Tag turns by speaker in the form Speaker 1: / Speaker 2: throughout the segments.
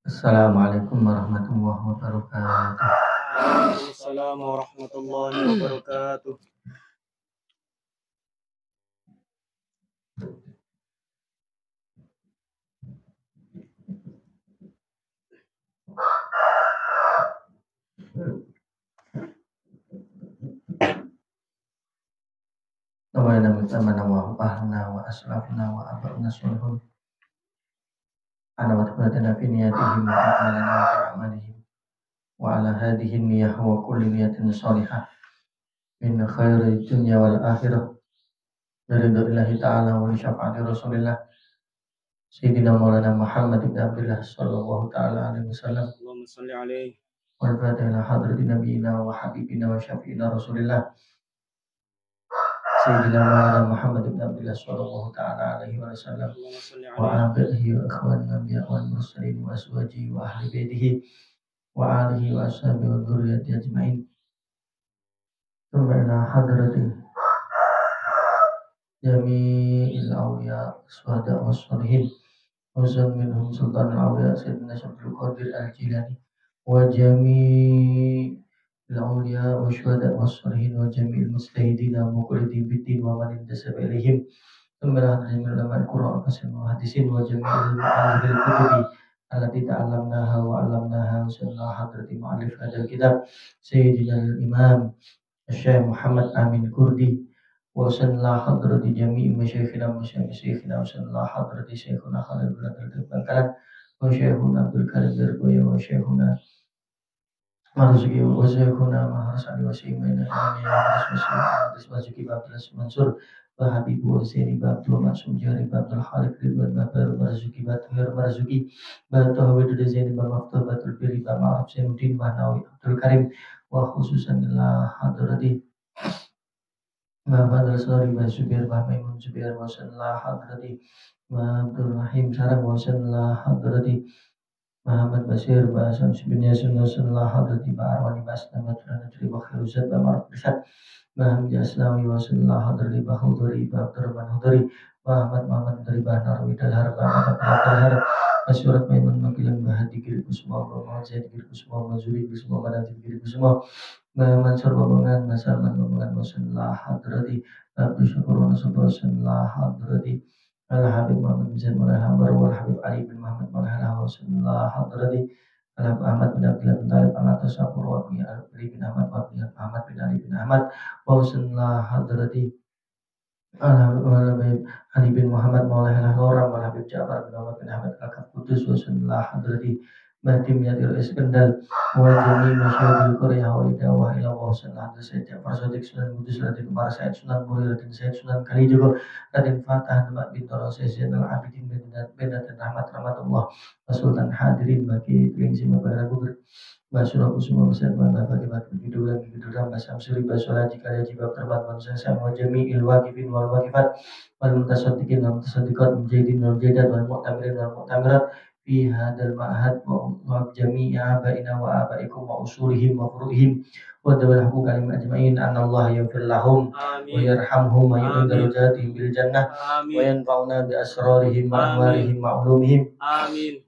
Speaker 1: Assalamualaikum warahmatullahi wabarakatuh.
Speaker 2: Waalaikumsalam warahmatullahi wabarakatuh.
Speaker 1: Nawalna mutamana wa ahlna wa aslafna wa abarna sulhun. Ana wa taqadana fi niyatihim wa akmalana wa fi amalihim. Wa ala hadihi niyah wa kulli niyatin salihah. Min khairi dunya wal akhirah. Ridhoillahi ta'ala wa syafa'ati rasulillah. Sayyidina Maulana Muhammad ibn Abdullah sallallahu ta'ala alaihi wasallam.
Speaker 2: Allahumma salli alaihi.
Speaker 1: Wal fatihah hadrati nabiyina wa habibina wa syafi'ina rasulillah. Sayyidina Maulana Muhammad ibn Abdullah sallallahu ta'ala alaihi wasallam.
Speaker 2: Allahumma salli
Speaker 1: Wa
Speaker 2: alaihi.
Speaker 1: abihi wa ikhwanina anbiya wal mursalin wa azwajihi wa ahli baitihi wa alihi wa ashabihi wa dzurriyyati ajma'in. Thumma ila hadrati jami'il awliya suhada wa sholihin wa minhum sultan al-awliya sayyidina Syabdul Qadir al-Jilani wa jami'il awliya wa syuhada wa sholihin wa jami'il mustahidina wa muqlidin biddin wa man intasaba ilaihim. Thumma ila hadrati ulama al-Qur'an wa hadisin wa jami'il ahli al-kutubi allati ta'allamnaha wa 'allamnaha wa sallallahu hadrati mu'allif hadzal kitab sayyidina al-imam Syekh Muhammad Amin Kurdi wa sallallahu hadrati jami'i masyayikhina wa masyayikhina wa sallallahu hadrati syekhuna Khalil bin Abdul Bangkalan wa syekhuna Abdul Karim Birboya wa syekhuna Marzuki wa syekhuna Maharsali wa syekhina Marzuki Abdul Mansur wa Habibu wa Sayyidi Abdul Mansur Jari Abdul Khaliq Ridwan Babar Marzuki Bathir Marzuki Batawi Dudu Zaini Bamaftah Batul Biri Bama'af Sainuddin Mahnawi Abdul Karim wa khususan ila hadrati Muhammad Rasulullah wa Subir wa Maimun Subir wa sallallahu hadrati wa Abdul Rahim Sarang wa sallallahu hadrati Muhammad Basir wa Samsi bin Yasin wa sallallahu hadrati wa Arwani Basna wa Tulanatri wa Khiruzat wa Marab Risad wa Hamdi Aslawi wa sallallahu hadrati wa Khuduri wa Abdurrahman Huduri wa Ahmad Muhammad dari Bahnar Widal Harba wa Abdul Harba wa Surat Maimun Makilan wa Hadi Giri Kusuma wa Muhammad Zaid Giri Kusuma wa Zuri Kusuma wa Nadir Giri Kusuma Mansur Babangan, Masalman Babangan, Wasallah Hadrati, Abdul Syukur wa Nasabah, Wasallah Hadrati, Al-Habib Muhammad bin Zaid Mulai Hambar, Wal-Habib Ali bin Muhammad Mulai Halah, Wasallah Hadrati, Al-Habib Ahmad bin Abdullah bin Talib, Al-Atas Syafur, wa Ali bin Ahmad, wa Ahmad bin Ali bin Ahmad, Wasallah Hadrati, Al-Habib Ali bin Muhammad Mulai Halah, Wal-Habib Ja'far bin Muhammad bin Ahmad, Al-Kaf Kudus, Wasallah Hadrati, Mahdim Yadir Iskandar wa jami masyarakat Korea wa idawah ila wa sallallahu alaihi wasallam Ja'far Sadiq Sunan Kudus Raden Umar Said Sunan Mulia Raden Said Sunan Kalijogo Raden Fatah Demak bin Toro Sayyid Al-Abidin bin Raden Rahmat Rahmatullah wa Sultan Hadirin bagi Kelingsi Mabara Gugur Basura Kusuma Besar Banda bagi bagi Bidulan Bidulan Basam Suri Basura Jika Jibab Terbat Bangsa Sama Jami Ilwakifin Wal Wakifat Wal Mutasaddiqin Wal Mutasaddiqat Mujahidin Wal Jadat Wal Mu'tamirin Wal Mu'tamirat fi hadal ma'had wa jami'a abaina wa abaikum wa usulihim wa furu'ihim wa dawalahum kalim ajma'in anallahu yaghfir lahum wa yarhamhum wa yu'in darajatihim bil jannah wa yanfa'una bi asrarihim wa anwarihim wa ulumihim
Speaker 2: Amin.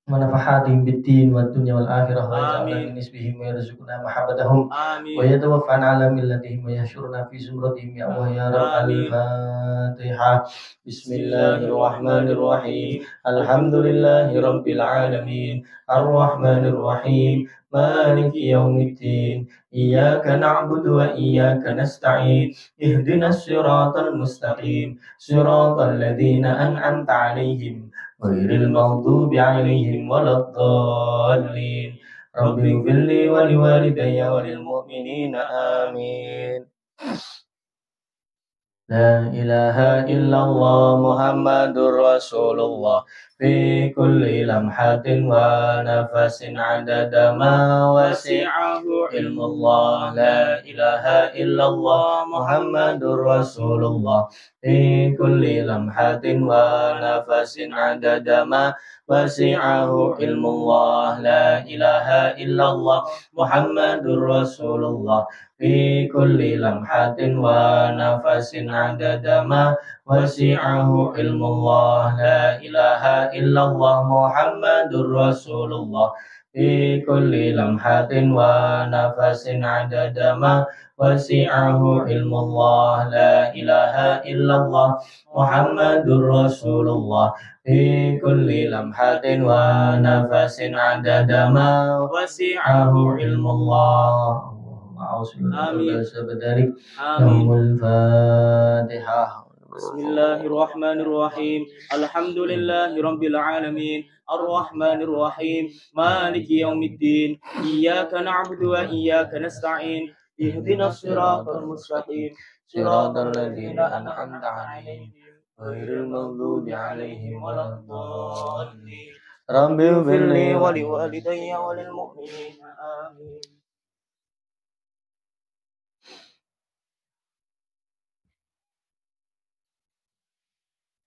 Speaker 1: wa nafahatihim bid din wa dunya wal akhirah wa yaj'alna min nisbihim wa yarzuqna mahabbatahum wa yatawaffana ala millatihim wa yahsyurna fi zumratihim ya Allah ya rabbal fatihah. Bismillahirrahmanirrahim. Alhamdulillahi rabbil alamin. Ar-Rahmanir Rahim. Maliki yaumiddin. Iyyaka na'budu wa iyyaka nasta'in. Ihdinas siratal mustaqim. Siratal ladzina an'amta 'alaihim ghairil maghdubi 'alaihim waladdallin. Rabbi ighfirli wa liwalidayya wa lil mu'minina amin. La ilaha illallah Muhammadur Rasulullah fi kulli lamhatin wa nafasin adada ma wasi'ahu ilmullah. La ilaha illallah Muhammadur Rasulullah fi kulli lamhatin wa nafasin adada ma wasi'ahu ilmullah. La ilaha illallah Muhammadur Rasulullah fi kulli lamhatin wa nafasin adada ma wasi'ahu ilmullah. La ilaha illallah Muhammadur Rasulullah fi kulli lamhatin wa nafasin adada ma wasi'ahu ilmullah la ilaha illallah Muhammadur Rasulullah fi kulli lamhatin wa nafasin adada ma wasi'ahu ilmullah. Amin. Al-Fatihah.
Speaker 2: Bismillahirrahmanirrahim. Alhamdulillahirabbil alamin. Ar-Rahmanir-Rahim. Maliki yaumiddin. Iyyaka na'budu wa iyyaka nasta'in. Ihdinas siratal mustaqim. Siratal ladzina an'amta 'alaihim ghairil maghdubi 'alaihim waladdallin. Rabbighfirli wa liwalidayya wa lil mu'minin. Amin.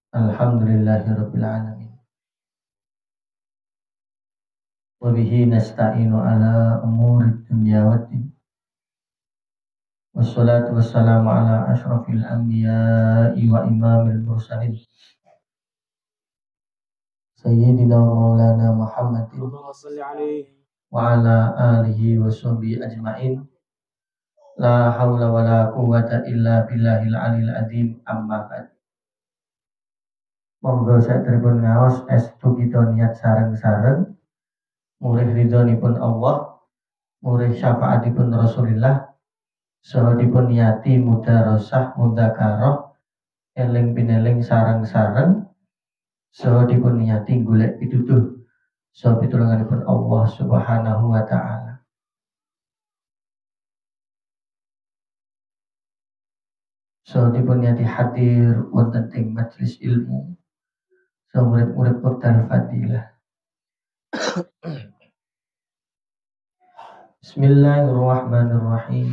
Speaker 1: Alhamdulillahirabbil alamin. Wa bihi nasta'inu ala umurid dunya waddin. Wassalatu wassalamu ala asyrafil anbiya'i wa imamil mursalin Sayyidina wa maulana Muhammadin wa ala alihi wa sahbihi ajma'in. La hawla wa la quwwata illa billahil alil azim. Amma ba'd. Monggo saderepun ngaos estu kita niat sareng-sareng murih ridhonipun Allah, murih syafaatipun Rasulillah, saha dipun niati mudarosah mudzakarah eling pineling sareng-sareng, saha dipun niati golek pitutuh saha pitulunganipun Allah Subhanahu wa taala. Saha dipun niati hadir wonten ing majelis ilmu saha murid-murid Qadar Fadilah. Bismillahirrahmanirrahim.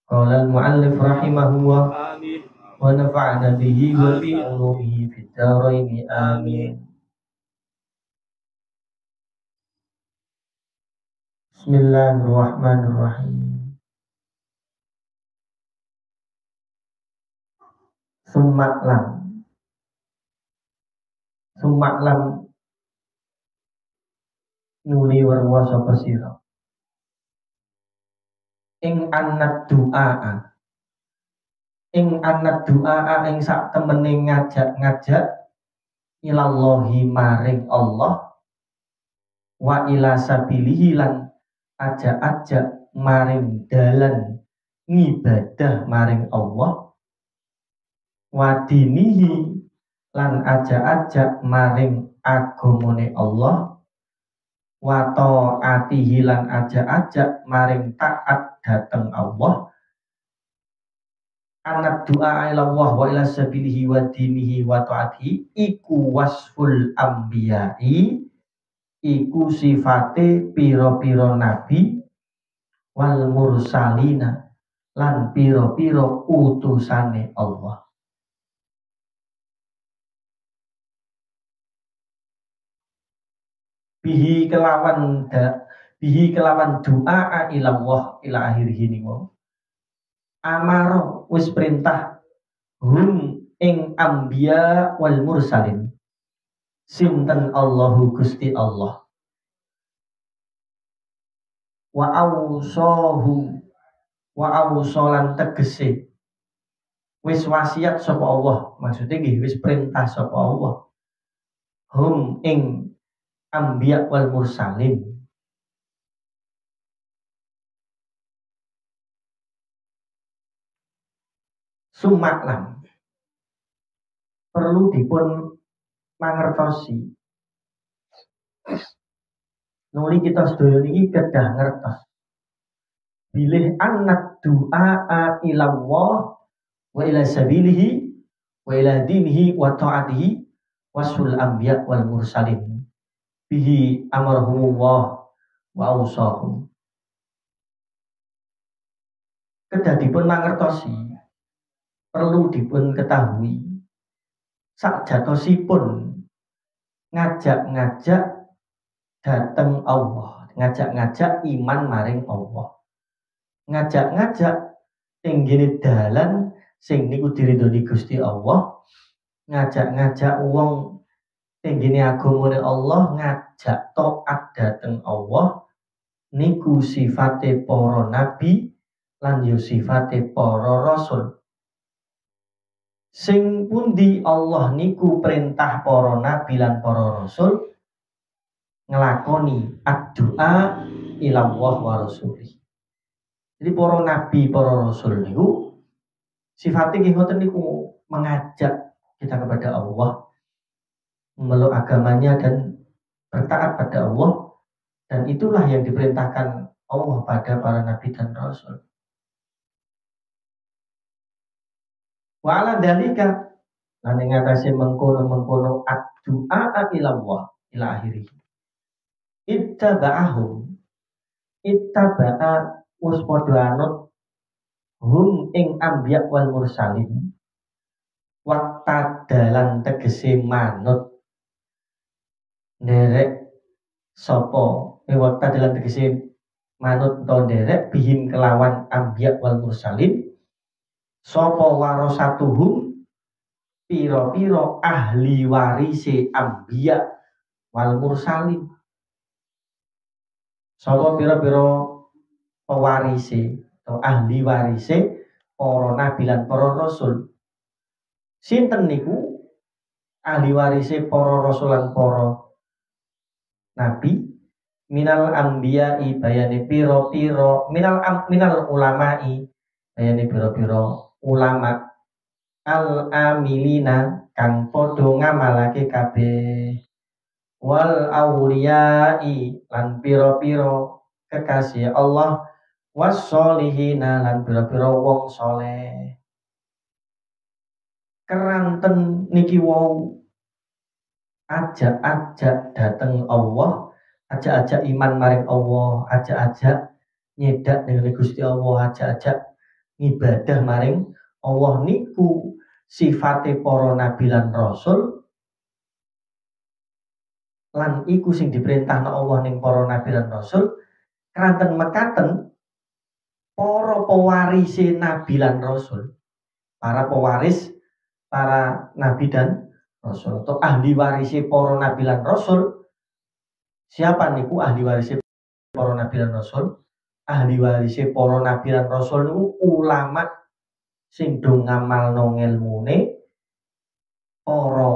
Speaker 1: Qala al-mu'allif rahimahullah
Speaker 2: Amin.
Speaker 1: wa nafa'ana bihi wa bi ulumihi fid dharain amin. Bismillahirrahmanirrahim. Summaklam nuli warwa sapa sira ing annad du'a ing sak temene ngajak-ngajak ilallahi maring Allah wa ila sabilihi lan ajak-ajak maring dalan ngibadah maring Allah wa dinihi lan ajak-ajak maring agamane Allah wa ta'atihi lan ajak-ajak maring taat dateng Allah. Anad du'a ila Allah wa ila sabilihi wa dinihi wa ta'atihi iku wasful anbiya'i, iku sifate pira-pira nabi wal mursalina lan pira-pira utusane Allah. Bihi kelawan doa ila Allah ila akhirih niku amaro wis perintah hum ing anbiya wal mursalin sinten Allahu Gusti Allah wa awsolan tegese wis wasiat sapa Allah, maksudnya nggih wis perintah sapa Allah hum ing anbiya wal mursalin sumaklam perlu dipun mangertosi nuli kita sedaya niki kedah ngertos bilih annad du'a ila Allah wa ila sabilihi wa ila dinihi wa ta'atihi wasul anbiya wal mursalin bihi amarhumullah wa awsahum. Kedah dipun mangertosi perlu dipun ketahui sakjatosipun ngajak-ngajak dateng Allah, ngajak-ngajak iman maring Allah, ngajak-ngajak ing gene dalan sing niku diridhoni Gusti Allah, ngajak-ngajak wong Tenggene agamane Allah ngajak taat dhateng Allah niku sifate para nabi lan yo sifate para rasul. Sing pundi Allah niku perintah para nabi lan para rasul nglakoni ad-du'a ila Allah wa rasulih. Jadi para nabi, para rasul niku sifatnya nggih ngoten niku mengajak kita kepada Allah, memeluk agamanya dan bertaat pada Allah, dan itulah yang diperintahkan Allah pada para nabi dan rasul. Wa ala dalika lan ing atase mengkono-mengkono ad-du'a ila Allah ila akhirih. Ittaba'a wis padha anut hum ing ambiya wal mursalin waktadalan tegese manut nderek sapa waktadalan tegese manut to nderek bihim kelawan ambiya wal mursalin sapa warasatuhum pira-pira ahli warise ambiya wal mursalin. Sapa pira-pira pewarise atau ahli warise para nabi lan para rasul. Sinten niku ahli warise para rasul lan para nabi? Minal anbiya'i bayane pira-pira minal ulama'i bayane pira-pira ulama al amilina kang padha ngamalake kabeh wal auliya'i lan pira-pira kekasih Allah was-solihina lan pira-pira wong saleh. Keranten niki wau ajak-ajak dateng Allah, ajak-ajak iman maring Allah, ajak-ajak nyedak dengan Gusti Allah, ajak-ajak ibadah maring Allah niku sifate para nabi lan rasul, lan iku sing diperintahna Allah ning para nabi lan rasul. Keranten mekaten para pewarise nabi lan rasul, para pewaris para nabi dan rasul atau ahli warise para nabi lan rasul. Siapa niku ahli warise para nabi lan rasul? Ahli warise para nabi lan rasul niku ulama sing do ngamalno ngelmune para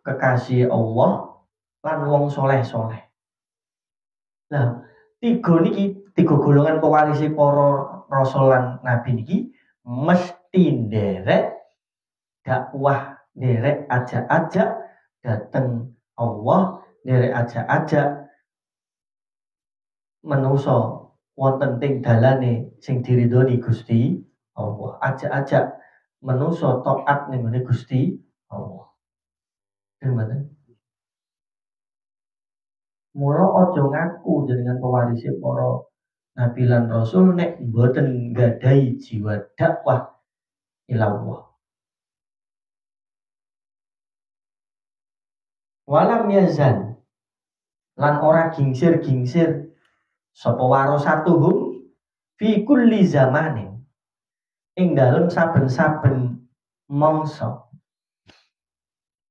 Speaker 1: kekasih Allah lan wong soleh-soleh. Nah, tiga golongan pewarise para rasul lan nabi niki mesti nderek dakwah, nderek ajak-ajak dateng Allah, nderek ajak-ajak manusa wonten ing dalane sing diridhoni Gusti Allah, ajak-ajak manusa taat ning Gusti Allah. Gimana? Mula aja ngaku jenengan pewarise para nabi lan rasul nek mboten nggadahi jiwa dakwah ila Allah. Walam yazan lan ora gingsir-gingsir sapa warasatuhum fi kulli zamanin ing dalem saben-saben mangsa.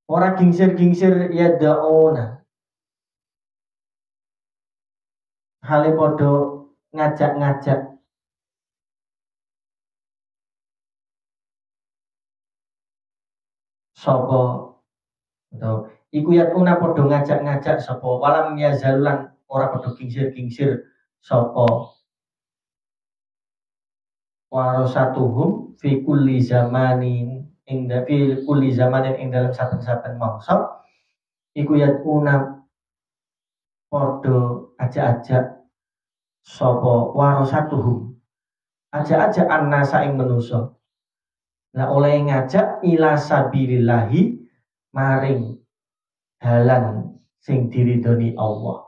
Speaker 1: Ora gingsir-gingsir ya daona hale padha ngajak-ngajak sapa atau iku yatuna padha ngajak-ngajak sapa walam yazalan ora padha gingsir-gingsir sapa warasatuhum fi kulli zamanin ing fi kulli zamanin ing dalam saben-saben mangsa iku yatuna padha ajak-ajak sapa warasatuhum ajak-ajak annasa ing manusa. Nah oleh ngajak ila sabilillahi maring dalan sing diridhoni Allah.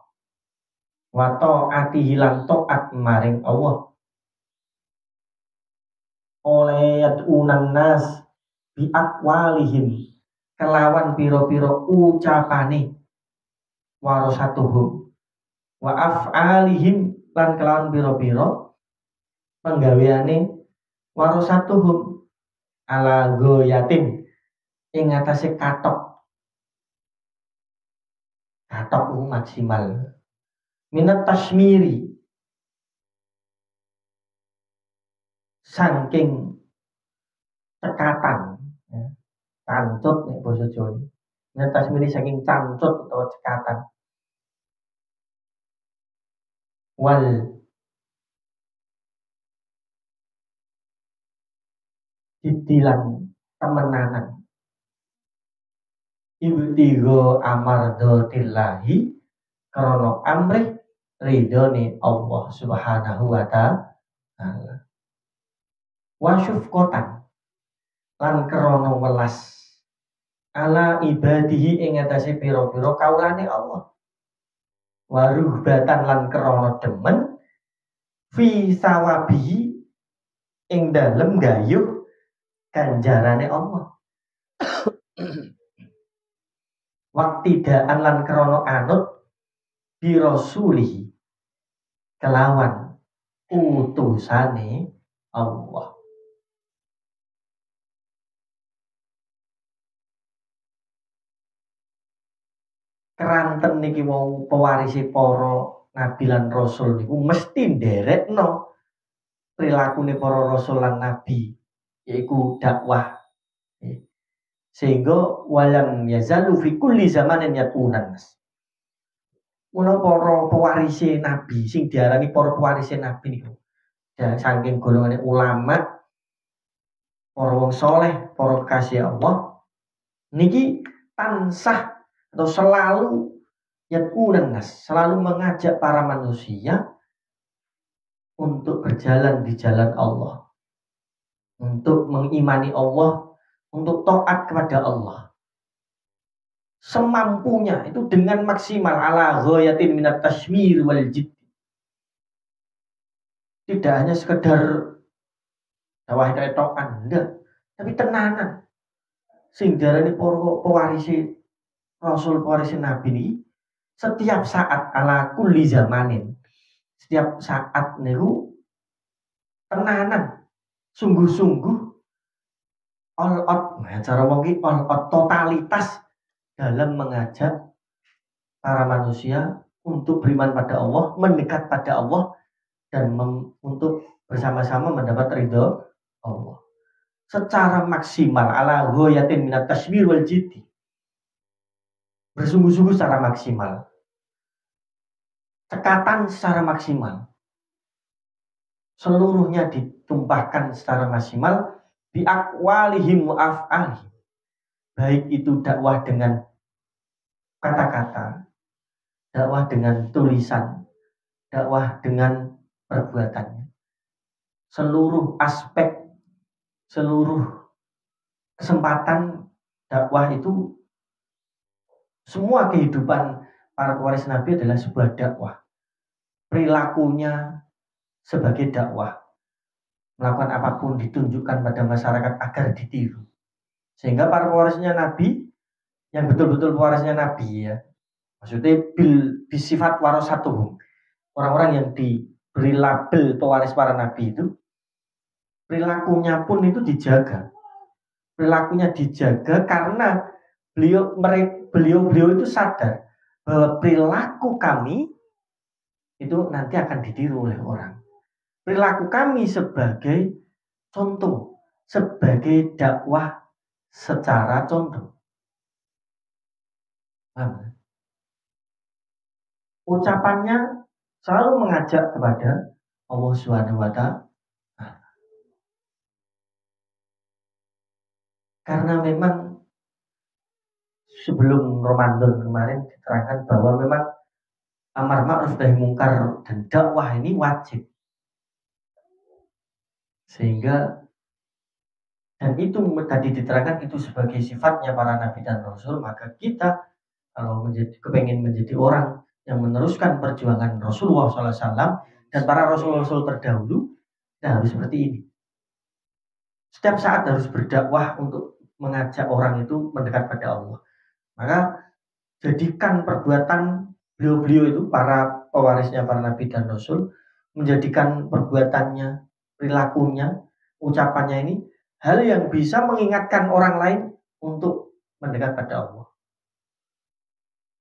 Speaker 1: Wa ta'atihi lan taat maring Allah. Oleh yad'unan nas bi aqwalihim kelawan pira-pira ucapane warasatuhum wa af'alihim lan kelawan pira-pira penggaweane warasatuhum ala goyatin ing atase katok batok maksimal. Minat tasmiri saking cekatan, ya. Cancut nih basa Jawa. Minat tasmiri saking cancut atau cekatan. Wal didilan temenanan. Ibtigo amardotillahi krono amrih ridhone Allah Subhanahu wa ta'ala. Wasyuf kotan lan krono welas ala ibadihi ing atase pira-pira kaulane Allah. Waruhbatan lan krono demen fi sawabihi ing dalem gayuh ganjarane Allah. Waktidaan lan krono anut bi rasulihi kelawan utusane Allah. Keranten niki mau pewarisi para nabi lan rasul niku mesti nderekno prilakune para rasul lan nabi, yaiku dakwah. Sehingga walam yazalu fi kulli zamanin yatunan. Mula para pewarisi nabi sing diarani para pewarisi nabi niku saking golongane ulama, para wong saleh, para kekasih Allah niki tansah atau selalu yatunan, selalu mengajak para manusia untuk berjalan di jalan Allah, untuk mengimani Allah, untuk taat kepada Allah semampunya, itu dengan maksimal ala ghayatin minat tasmir wal jidd. Tidak hanya sekedar dakwah ketokan, enggak, tapi tenanan. Sing diarani para pewarisi rasul, pewarisi nabi ini setiap saat ala kulli zamanin, setiap saat niku tenanan, sungguh-sungguh all out, cara wong iki all out, totalitas dalam mengajak para manusia untuk beriman pada Allah, mendekat pada Allah, dan untuk bersama-sama mendapat ridho Allah secara maksimal ala ghayatin minat tasbir wal jiddi, bersungguh-sungguh secara maksimal, cekatan secara maksimal, seluruhnya ditumpahkan secara maksimal bi aqwalihim wa af'alihim, baik itu dakwah dengan kata-kata, dakwah dengan tulisan, dakwah dengan perbuatannya. Seluruh aspek, seluruh kesempatan dakwah itu, semua kehidupan para pewaris Nabi adalah sebuah dakwah. Perilakunya sebagai dakwah, melakukan apapun ditunjukkan pada masyarakat agar ditiru. Sehingga para pewarisnya Nabi, yang betul-betul pewarisnya Nabi, ya, maksudnya bisifat warasatuhum, orang-orang yang diberi label pewaris para Nabi itu, perilakunya pun itu dijaga. Perilakunya dijaga karena beliau itu sadar bahwa perilaku kami itu nanti akan ditiru oleh orang. Perilaku kami sebagai contoh, sebagai dakwah secara contoh. Ucapannya selalu mengajak kepada Allah Subhanahu wa ta'ala. Karena memang sebelum Ramadan kemarin diterangkan bahwa memang amar ma'ruf nahi mungkar dan dakwah ini wajib. Sehingga, dan itu tadi diterangkan itu sebagai sifatnya para nabi dan rasul, maka kita kalau kepengen menjadi orang yang meneruskan perjuangan Rasulullah SAW dan para rasul-rasul terdahulu, kita harus seperti ini. Setiap saat harus berdakwah untuk mengajak orang itu mendekat pada Allah. Maka jadikan perbuatan beliau-beliau itu, para pewarisnya para nabi dan rasul, menjadikan perbuatannya, perilakunya, ucapannya ini hal yang bisa mengingatkan orang lain untuk mendekat pada Allah.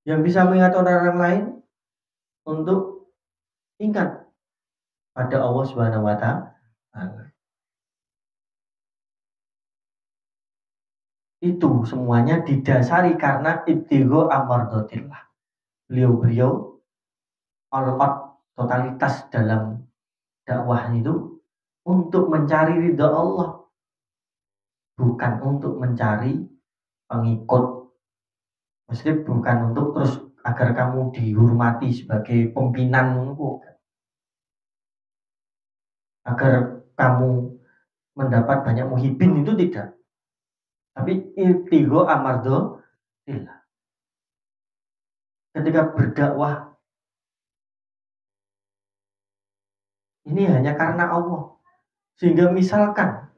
Speaker 1: Yang bisa mengingat orang lain untuk ingat pada Allah Subhanahu wa Ta'ala. Itu semuanya didasari karena ibtigho amardotillah. Beliau all out totalitas dalam dakwah itu untuk mencari ridha Allah, bukan untuk mencari pengikut. Maksudnya bukan untuk terus agar kamu dihormati sebagai pimpinan, agar kamu mendapat banyak muhibin, itu tidak. Tapi ibtigho amardotillah. Ketika berdakwah ini hanya karena Allah. Sehingga misalkan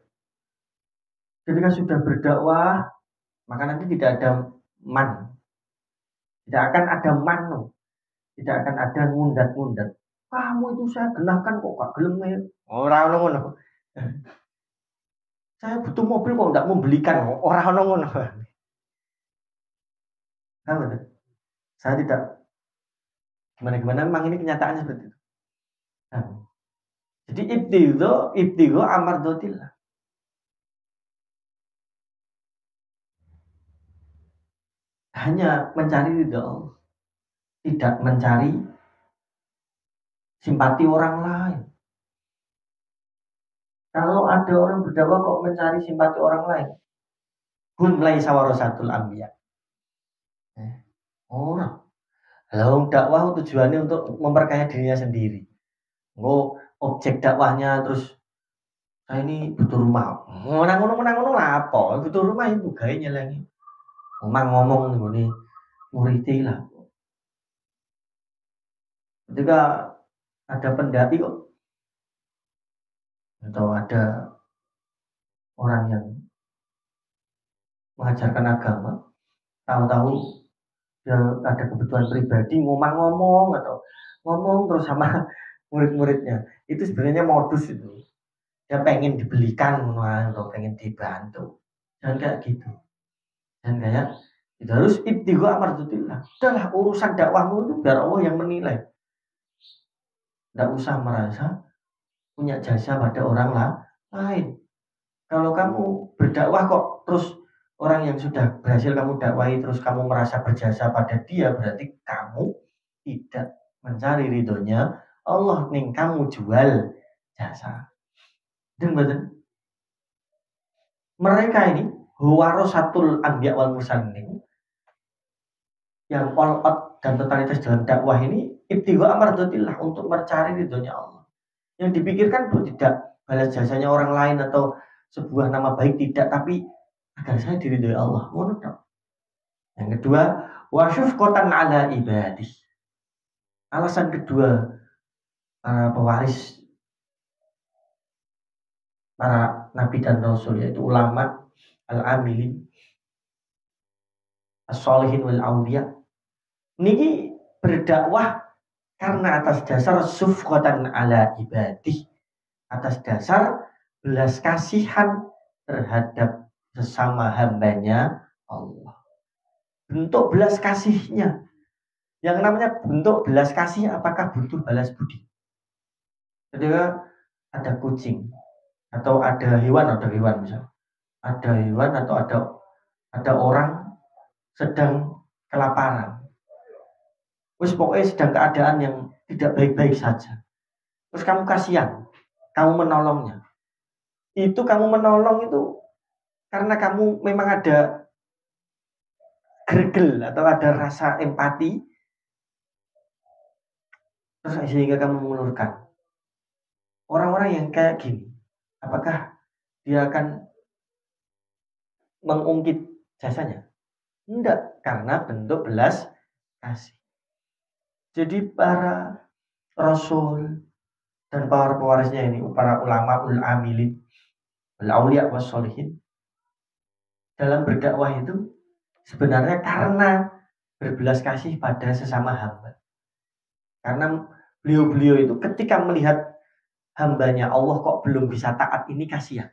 Speaker 1: ketika sudah berdakwah, maka nanti tidak ada man. Tidak akan ada manu. Tidak akan ada ngundat-ngundat. Kamu itu saya genahkan kok gak gelem. Orang ngono. Saya butuh mobil kok enggak membelikan. Orang ngono. Nah, betul. Saya tidak gimana memang ini kenyataannya seperti itu. Nah, jadi ibtigho amardotillah. Hanya mencari ridha Allah, tidak mencari simpati orang lain. Kalau ada orang berdakwah kok mencari simpati orang lain, hum laisa warasatul anbiya. Orang lalu dakwah tujuannya untuk memperkaya dirinya sendiri. Objek dakwahnya terus saya ini butuh rumah. Ngono apa? Butuh rumah itu gayanya lagi. Ngomong ngene muridé lah. Ketika ada pendaki kok atau ada orang yang mengajarkan agama, tahu-tahu dia ada kebutuhan pribadi ngomong atau ngomong terus sama murid-muridnya, itu sebenarnya modus itu. Dia pengen dibelikan atau pengen dibantu. Dan kayak gitu. Dan kayak itu harus ibtigho amardotillah. Udahlah urusan dakwahmu itu biar Allah yang menilai. Tidak usah merasa punya jasa pada orang lain. Kalau kamu berdakwah kok terus orang yang sudah berhasil kamu dakwahi terus kamu merasa berjasa pada dia, berarti kamu tidak mencari ridhonya Allah, ning kamu jual jasa. Dan betul. Mereka ini warasatul anbiya wal mursalin yang all out dan totalitas dalam dakwah ini ibtigho amardotillah, untuk mencari ridhonya Allah. Yang dipikirkan pun tidak balas jasanya orang lain atau sebuah nama baik, tidak, tapi agar saya diridhoi Allah. Yang kedua, wasyufqatan ala ibadih. Alasan kedua para pewaris para nabi dan rasul, yaitu ulama, al-amilin, as-solihin wal awliya, niki berdakwah karena atas dasar syufqatan ala ibadih, atas dasar belas kasihan terhadap sesama hambanya Allah. Bentuk belas kasihnya, yang namanya bentuk belas kasih, apakah butuh balas budi? Ketika ada kucing atau ada hewan misalnya, ada hewan atau ada orang sedang kelaparan, terus pokoknya sedang keadaan yang tidak baik-baik saja, terus kamu kasihan, kamu menolongnya. Itu kamu menolong itu karena kamu memang ada gregel atau ada rasa empati, terus sehingga kamu mengulurkan. Orang-orang yang kayak gini, apakah dia akan mengungkit jasanya? Enggak, karena bentuk belas kasih. Jadi para rasul dan para pewarisnya ini, para ulama ul amilin, ul auliya was solihin, dalam berdakwah itu sebenarnya karena berbelas kasih pada sesama hamba. Karena beliau-beliau itu ketika melihat hambanya Allah kok belum bisa taat, ini kasihan.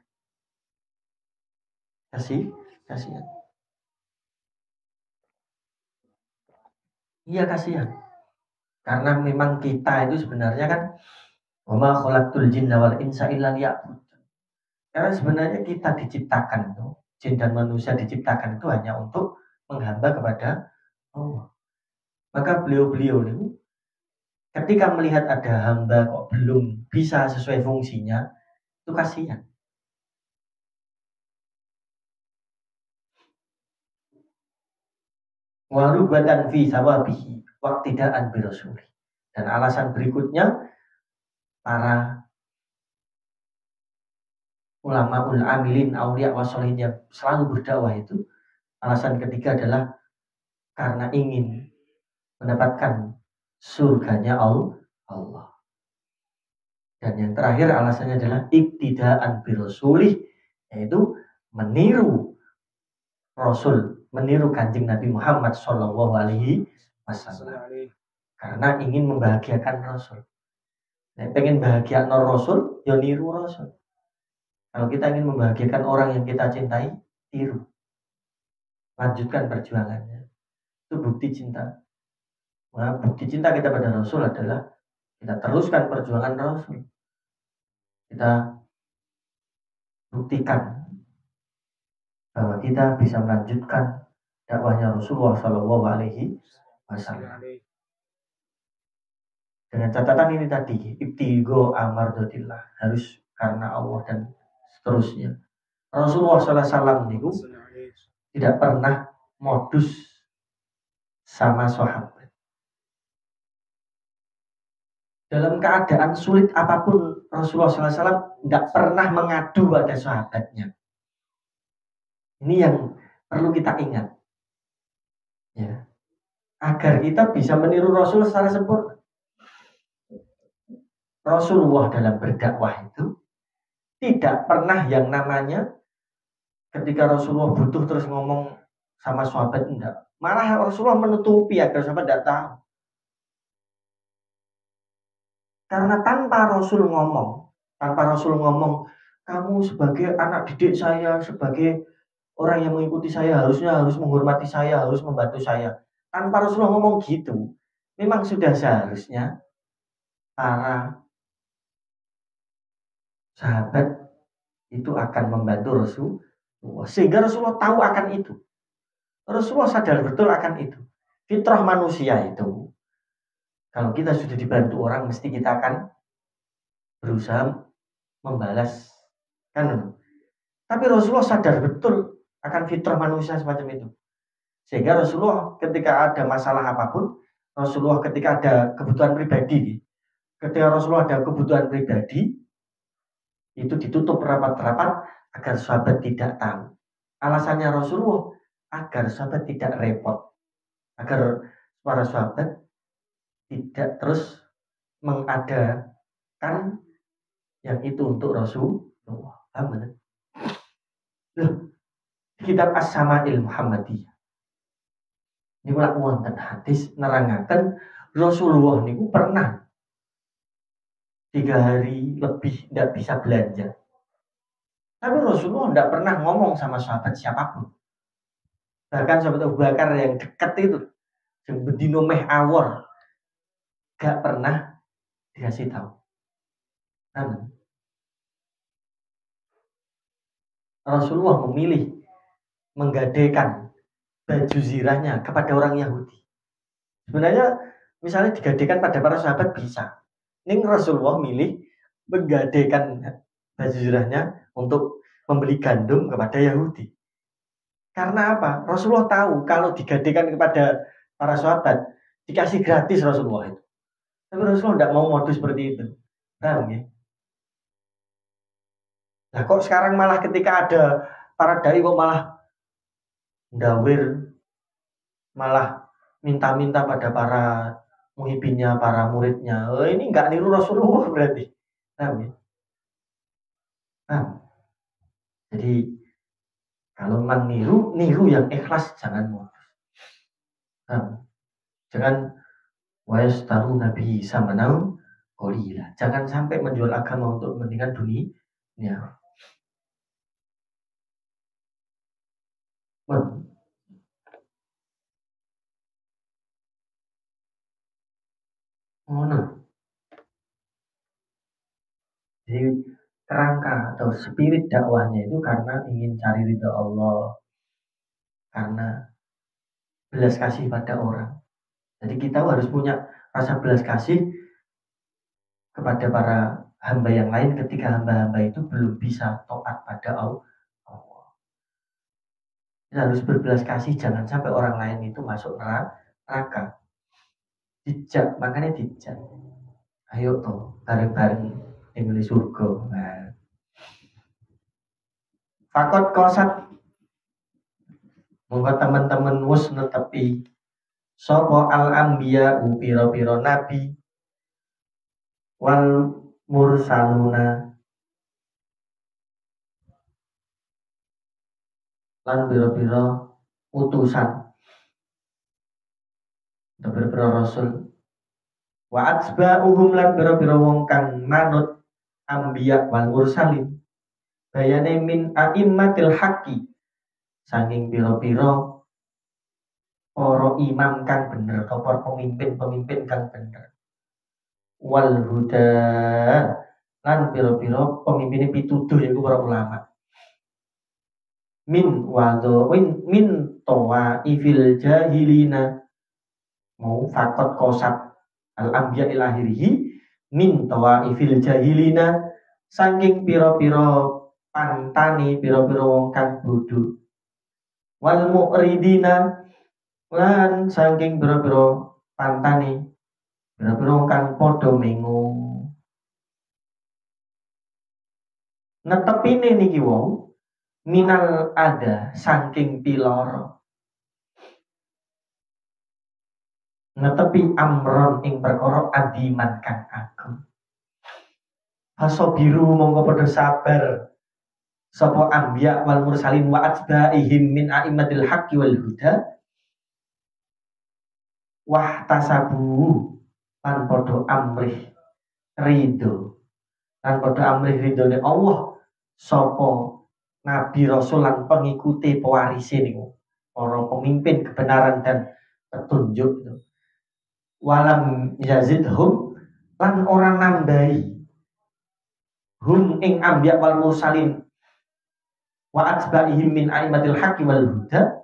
Speaker 1: Kasihan. Iya kasihan. Karena memang kita itu sebenarnya kan wa ma khalaqtul jinna wal insa illa liya'budun. Karena sebenarnya kita diciptakan itu, jin dan manusia diciptakan itu hanya untuk menghamba kepada Allah. Maka beliau-beliau itu ketika melihat ada hamba kok belum bisa sesuai fungsinya, itu kasihan. Warubatan fi sawabihi waqtidaan birasuli. Dan alasan berikutnya para ulama ul amilin aulia wasolihin yang selalu berdakwah itu, alasan ketiga adalah karena ingin mendapatkan surganya Allah. Dan yang terakhir alasannya adalah iktidaan birasulih, yaitu meniru Rasul, meniru Kanjeng Nabi Muhammad Shallallahu Alaihi Wasallam. Karena ingin membahagiakan Rasul. Nah, pengen bahagia Rasul, ya niru Rasul. Kalau kita ingin membahagiakan orang yang kita cintai, tiru. Lanjutkan perjuangannya. Itu bukti cinta. Nah, bukti cinta kita pada Rasul adalah kita teruskan perjuangan Rasul. Kita buktikan bahwa kita bisa melanjutkan dakwahnya Rasulullah Shallallahu Alaihi Wasallam. Dengan catatan ini tadi, ibtigo amardotillah, harus karena Allah dan seterusnya. Rasulullah SAW itu tidak pernah modus sama sahabat. Dalam keadaan sulit apapun, Rasulullah SAW tidak pernah mengadu pada sahabatnya. Ini yang perlu kita ingat, ya, agar kita bisa meniru Rasul secara sempurna. Rasulullah dalam berdakwah itu tidak pernah yang namanya ketika Rasulullah butuh terus ngomong sama sahabat, enggak. Malah Rasulullah menutupi agar sahabat tidak tahu. Karena tanpa Rasul ngomong, kamu sebagai anak didik saya, sebagai orang yang mengikuti saya harus menghormati saya, harus membantu saya. Tanpa Rasulullah ngomong gitu, memang sudah seharusnya para sahabat itu akan membantu Rasulullah. Sehingga Rasulullah tahu akan itu. Rasulullah sadar betul akan itu. Fitrah manusia itu, kalau kita sudah dibantu orang, mesti kita akan berusaha membalas. Kan? Tapi Rasulullah sadar betul akan fitrah manusia semacam itu. Sehingga Rasulullah ketika ada masalah apapun, Rasulullah ketika ada kebutuhan pribadi, ketika Rasulullah ada kebutuhan pribadi, itu ditutup rapat-rapat agar sahabat tidak tahu. Alasannya Rasulullah agar sahabat tidak repot, agar para sahabat tidak terus mengadakan yang itu untuk Rasulullah. Amin. Loh, kitab As-Sama'il Muhammadiyah ini wonten hadis nerangaken Rasulullah niku pernah 3 hari lebih tidak bisa belanja. Tapi Rasulullah tidak pernah ngomong sama sahabat siapapun. Bahkan sahabat Abu Bakar yang dekat itu, yang bedino meh awor, gak pernah dikasih tahu. Amin. Rasulullah memilih menggadaikan baju zirahnya kepada orang Yahudi. Sebenarnya misalnya digadaikan pada para sahabat bisa. Ini Rasulullah milih menggadaikan baju zirahnya untuk membeli gandum kepada Yahudi. Karena apa? Rasulullah tahu kalau digadaikan kepada para sahabat dikasih gratis Rasulullah itu. Tapi Rasulullah tidak mau modus seperti itu. Paham ya? Nah kok sekarang malah ketika ada para dai kok malah ndawir, malah minta-minta pada para muhibinnya, para muridnya. Oh, ini nggak niru Rasulullah berarti. Paham ya? Paham? Jadi kalau meniru, niru yang ikhlas, jangan modus. Paham? Jangan wayastaru nabi samanam qalila. Jangan sampai menjual agama untuk kepentingan dunia. Ngono. Jadi kerangka atau spirit dakwahnya itu karena ingin cari ridha Allah, karena belas kasih pada orang. Jadi kita harus punya rasa belas kasih kepada para hamba yang lain ketika hamba-hamba itu belum bisa taat pada Allah. Kita harus berbelas kasih, jangan sampai orang lain itu masuk neraka. Dijak, makanya dijak. Ayo toh, bareng-bareng ing surga. Nah. Fakot kosat monggo teman-teman wus netepi sapa al anbiya pira-pira nabi wal mursaluna lan pira-pira utusan pira-pira rasul wa atsba'uhum lan pira-pira wong kang manut anbiya wal mursalin bayane min a'immatil haqqi saking pira-pira para imam kang bener atau para pemimpin-pemimpin kang bener wal huda lan pira-pira pemimpin pituduh yaiku para ulama min towa ifil jahilina mau fakot kosat al anbiya ilahirihi min towa ifil jahilina saking pira-pira pantani pira-pira wong kang bodho wal mu'ridina lan saking pira-pira pantani pira-pira wong kang padha mengo netepine niki wong minal ada saking piloro netepi amron ing perkara adiman kang agung hasobiru monggo padha sabar sapa anbiya wal mursalin wa atba'ihim min a'immatil haqqi wal huda wah tasabu lan padha amrih ridho lan padha amrih ridhone Allah sapa nabi rasul lan pengikuti pewarise niku para pemimpin kebenaran dan petunjuk walam yazidhum lan orang nambahi hum ing anbiya wal mursalin wa atba'ihim min a'immatil haqqi wal huda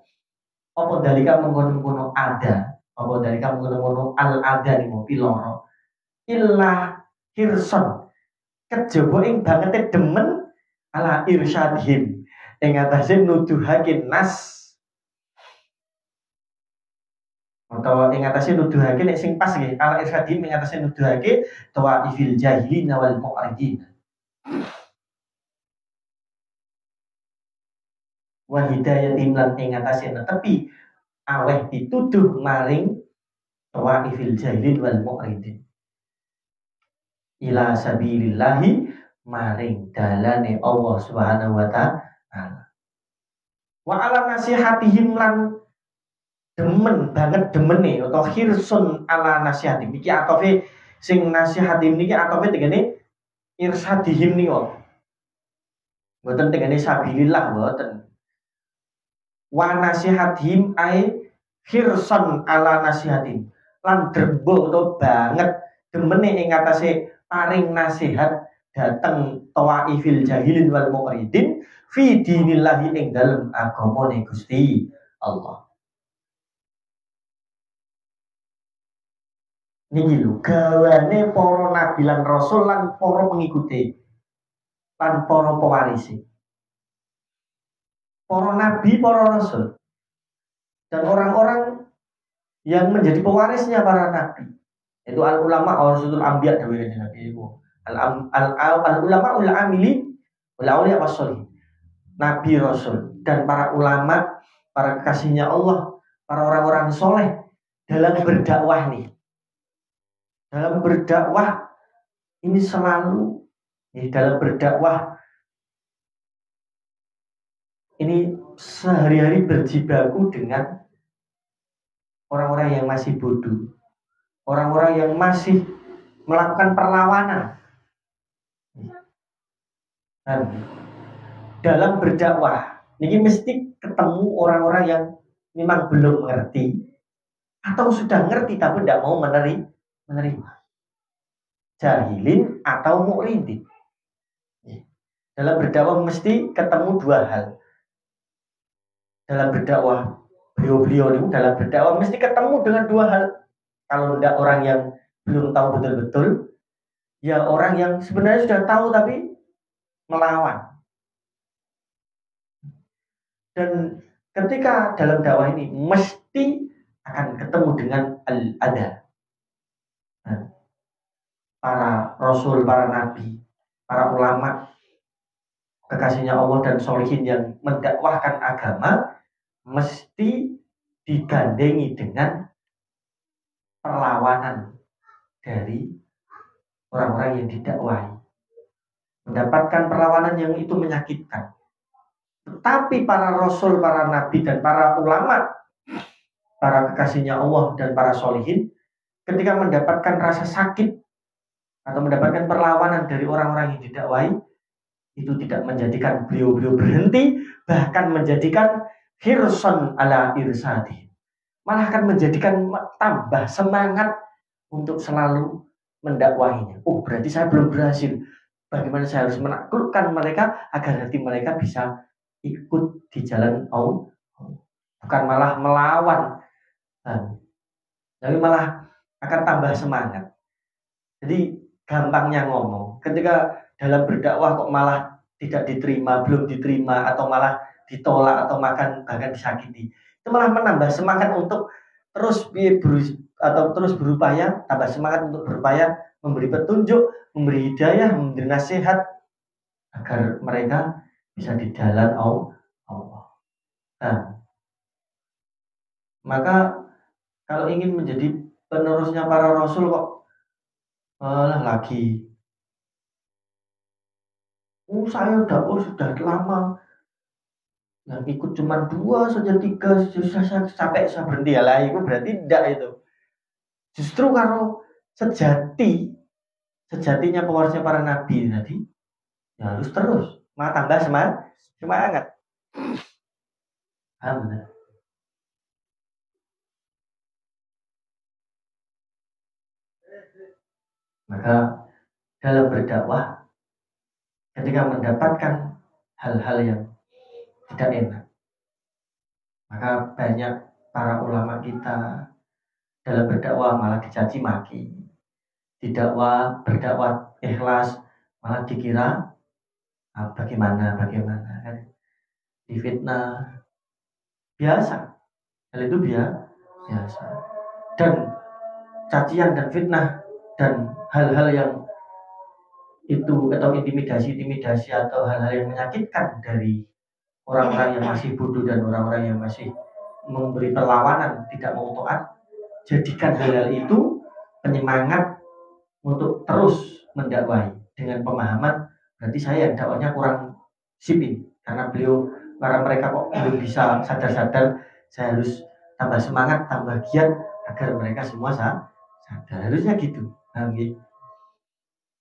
Speaker 1: apa dalika mengkono-kono ada apa dalika mengkono-kono al ada niku piloro illa hirson kejaba ing bangete demen ala irsyadhim ing atase nuduhake nas utawa ing atase nuduhake nek sing pas nggih ala irsyadhim ing atase nuduhake tawaifil jahilin wal mu'ridin wa hidayatin lan ing atase netepi aweh dituduh maring tawaifil jahilin wal mu'ridin ila sabilillahi maring dalane Allah Subhanahu wa ta'ala wa ala nasihatihim lan demen banget demene atau hirsun ala nasihatihim iki atofe sing nasihatihim niki atofe tegene irsadihim niku mboten tegene sabilillah mboten wa nasihatihim ai hirsun ala nasihatihim lan drembo atau banget demene ing atase paring nasihat dateng tawaifil jahilin wal mu'ridin fi dinillahi ing dalem agamane Gusti Allah. Niki lho gawane para nabi lan rasul lan para pengikuti lan para pewarisi. Para nabi, para rasul dan orang-orang yang menjadi pewarisnya para nabi. Itu al ulama warasatul anbiya dawuhe Nabi itu. Al ulama ul amilin wal auliya wasolih. Nabi rasul dan para ulama, para kekasihnya Allah, para orang-orang soleh dalam berdakwah nih. Dalam berdakwah ini selalu dalam berdakwah ini sehari-hari berjibaku dengan orang-orang yang masih bodoh. Orang-orang yang masih melakukan perlawanan. Dan dalam berdakwah, ini mesti ketemu orang-orang yang memang belum mengerti atau sudah ngerti tapi tidak mau menerima. jahilin atau mu'ridin. Dalam berdakwah mesti ketemu dua hal. Dalam berdakwah, beliau-beliau itu dalam berdakwah mesti ketemu dengan dua hal. Kalau tidak orang yang belum tahu betul-betul, ya orang yang sebenarnya sudah tahu tapi melawan. Dan ketika dalam dakwah ini mesti akan ketemu dengan al-ada. Nah, para rasul, para nabi, para ulama, kekasihnya Allah dan sholihin yang mendakwahkan agama mesti digandengi dengan perlawanan dari orang-orang yang didakwahi. Mendapatkan perlawanan yang itu menyakitkan. Tetapi para rasul, para nabi, dan para ulama, para kekasihnya Allah dan para sholihin, ketika mendapatkan rasa sakit atau mendapatkan perlawanan dari orang-orang yang didakwahi, itu tidak menjadikan beliau-beliau berhenti, bahkan menjadikan hirson ala irsadi, malah akan menjadikan tambah semangat untuk selalu mendakwahinya. Oh, berarti saya belum berhasil. Bagaimana saya harus menaklukkan mereka agar hati mereka bisa ikut di jalan Allah, bukan malah melawan, tapi malah akan tambah semangat. Jadi gampangnya ngomong, ketika dalam berdakwah kok malah tidak diterima, belum diterima, atau malah ditolak atau bahkan disakiti, itu malah menambah semangat untuk terus berupaya, tambah semangat untuk berupaya memberi petunjuk, memberi hidayah, memberi nasihat agar mereka bisa di jalan Allah. Nah, maka kalau ingin menjadi penerusnya para rasul kok lagi saya sudah lama yang ikut cuma 2 saja, 3 sampai saya berhenti ya lah, itu berarti tidak. Itu justru kalau sejatinya pewarisnya para nabi tadi ya harus terus tambah semangat. Alhamdulillah. Maka dalam berdakwah, ketika mendapatkan hal-hal yang tidak enak, maka banyak para ulama kita dalam berdakwah malah dicaci maki. Berdakwah ikhlas malah dikira bagaimana kan, difitnah. Biasa, hal itu biasa. Dan cacian dan fitnah dan hal-hal yang itu atau intimidasi atau hal-hal yang menyakitkan dari orang-orang yang masih bodoh dan orang-orang yang masih memberi perlawanan, tidak mau taat, jadikan hal-hal itu penyemangat untuk terus mendakwahi dengan pemahaman berarti saya yang dakwahnya kurang sipin, karena mereka kok belum bisa sadar, saya harus tambah semangat, tambah giat agar mereka semua sadar. Harusnya gitu. Amin.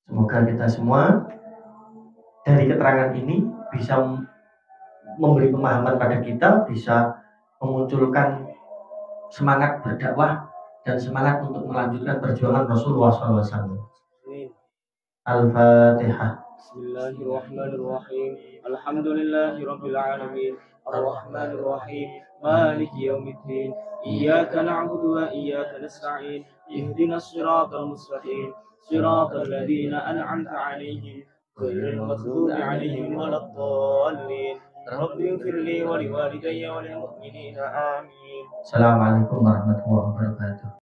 Speaker 1: Semoga kita semua dari keterangan ini bisa memberi pemahaman pada kita, bisa memunculkan semangat berdakwah dan semangat untuk melanjutkan perjuangan Rasulullah SAW. Al-Fatihah.
Speaker 2: Bismillahirrahmanirrahim. Alhamdulillahirabbil alamin. Ar-Rahmanir Rahim. Maliki yaumiddin. Iyyaka na'budu wa iyyaka nasta'in. Ihdinas siratal mustaqim. Siratal ladzina an'amta 'alaihim ghairil maghdubi 'alaihim waladdallin. Rabbi ighfirli wa liwalidayya wa lil mu'minina. Amin.
Speaker 1: Assalamualaikum warahmatullahi wabarakatuh.